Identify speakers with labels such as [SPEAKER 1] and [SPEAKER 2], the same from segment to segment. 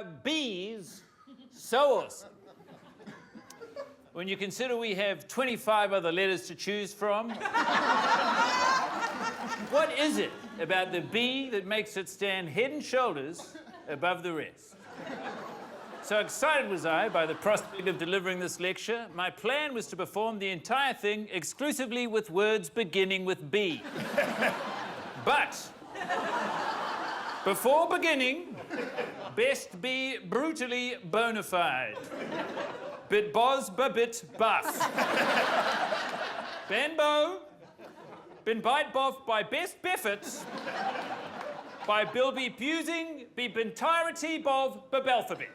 [SPEAKER 1] bees so awesome? When you consider we have 25 other letters to choose from, what is it about the bee that makes it stand head and shoulders above the rest? So excited was I by the prospect of delivering this lecture, my plan was to perform the entire thing exclusively with words beginning with B. But before beginning, best be brutally bona fide. Bit boz, bit buff. Benbow, been bite boff by best beffort, by Bilby Busing, be bentirety bov, bebelphabet.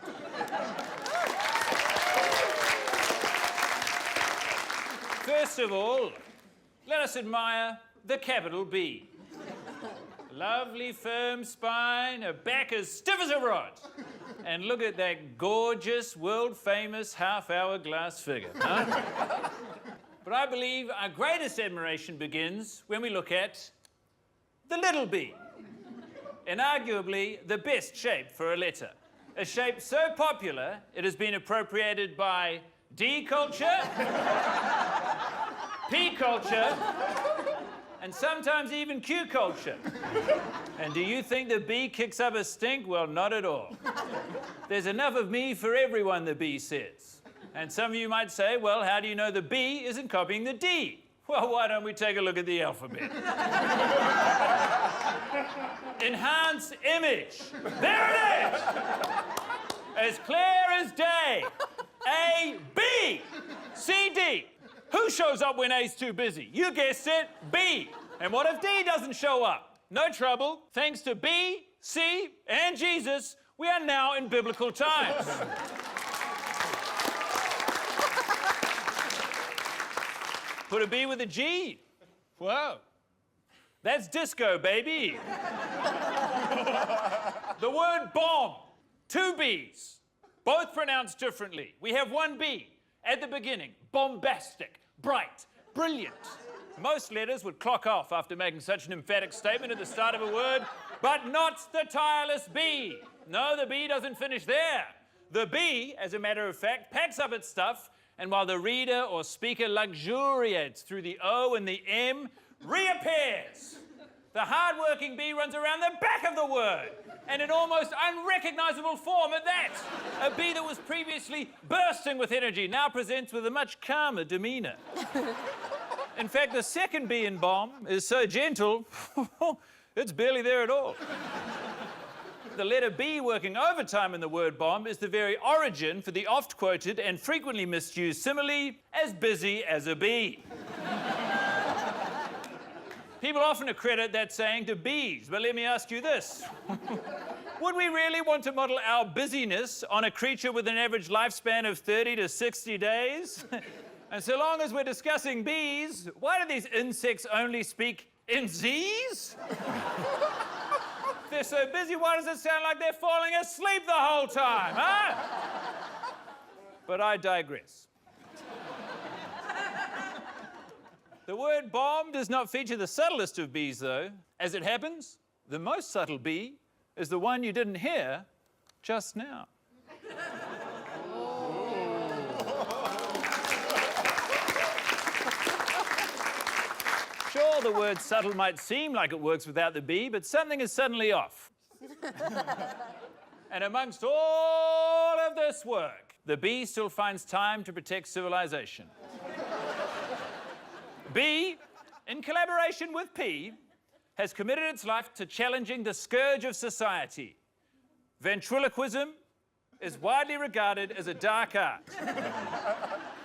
[SPEAKER 1] First of all, let us admire the capital B. Lovely firm spine, a back as stiff as a rod. And look at that gorgeous, world-famous half-hourglass figure, huh? But I believe our greatest admiration begins when we look at the little b. And arguably the best shape for a letter. A shape so popular, it has been appropriated by D culture, P culture, and sometimes even Q culture. And do you think the bee kicks up a stink? Well, not at all. There's enough of me for everyone, the bee says. And some of you might say, well, how do you know the B isn't copying the D? Well, why don't we take a look at the alphabet? Enhance image. There it is! As clear as day. A, B, C, D. Who shows up when A's too busy? You guessed it, B. And what if D doesn't show up? No trouble. Thanks to B, C, and Jesus, we are now in biblical times. Put a B with a G. Whoa. That's disco, baby. The word bomb. 2 B's. Both pronounced differently. We have 1 B at the beginning. Bombastic, bright, brilliant. Most letters would clock off after making such an emphatic statement at the start of a word, but not the tireless B. No, the B doesn't finish there. The B, as a matter of fact, packs up its stuff, and while the reader or speaker luxuriates through the O and the M, reappears. The hard-working bee runs around the back of the word, and in almost unrecognizable form at that. A bee that was previously bursting with energy now presents with a much calmer demeanor. In fact, the second B in bomb is so gentle, it's barely there at all. The letter B working overtime in the word bomb is the very origin for the oft-quoted and frequently misused simile, as busy as a bee. People often accredit that saying to bees, but let me ask you this. Would we really want to model our busyness on a creature with an average lifespan of 30 to 60 days? And so long as we're discussing bees, why do these insects only speak in Z's? If they're so busy, why does it sound like they're falling asleep the whole time, huh? But I digress. The word bomb does not feature the subtlest of bees, though. As it happens, the most subtle bee is the one you didn't hear just now. Sure, the word subtle might seem like it works without the bee, but something is suddenly off. And amongst all of this work, the bee still finds time to protect civilization. B, in collaboration with P, has committed its life to challenging the scourge of society. Ventriloquism is widely regarded as a dark art.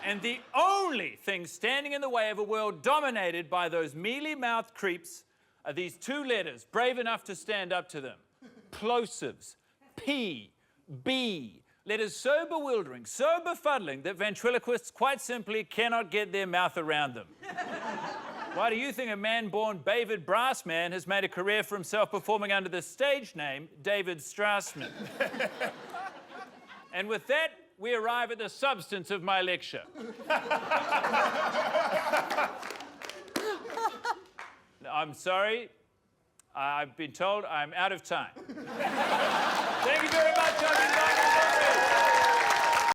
[SPEAKER 1] And the only thing standing in the way of a world dominated by those mealy-mouthed creeps are these 2 letters, brave enough to stand up to them. Plosives. P, B. Letters so bewildering, so befuddling, that ventriloquists quite simply cannot get their mouth around them. Why do you think a man born David Brassman has made a career for himself performing under the stage name David Strassman? And with that, we arrive at the substance of my lecture. I'm sorry. I've been told I'm out of time. Thank you very much.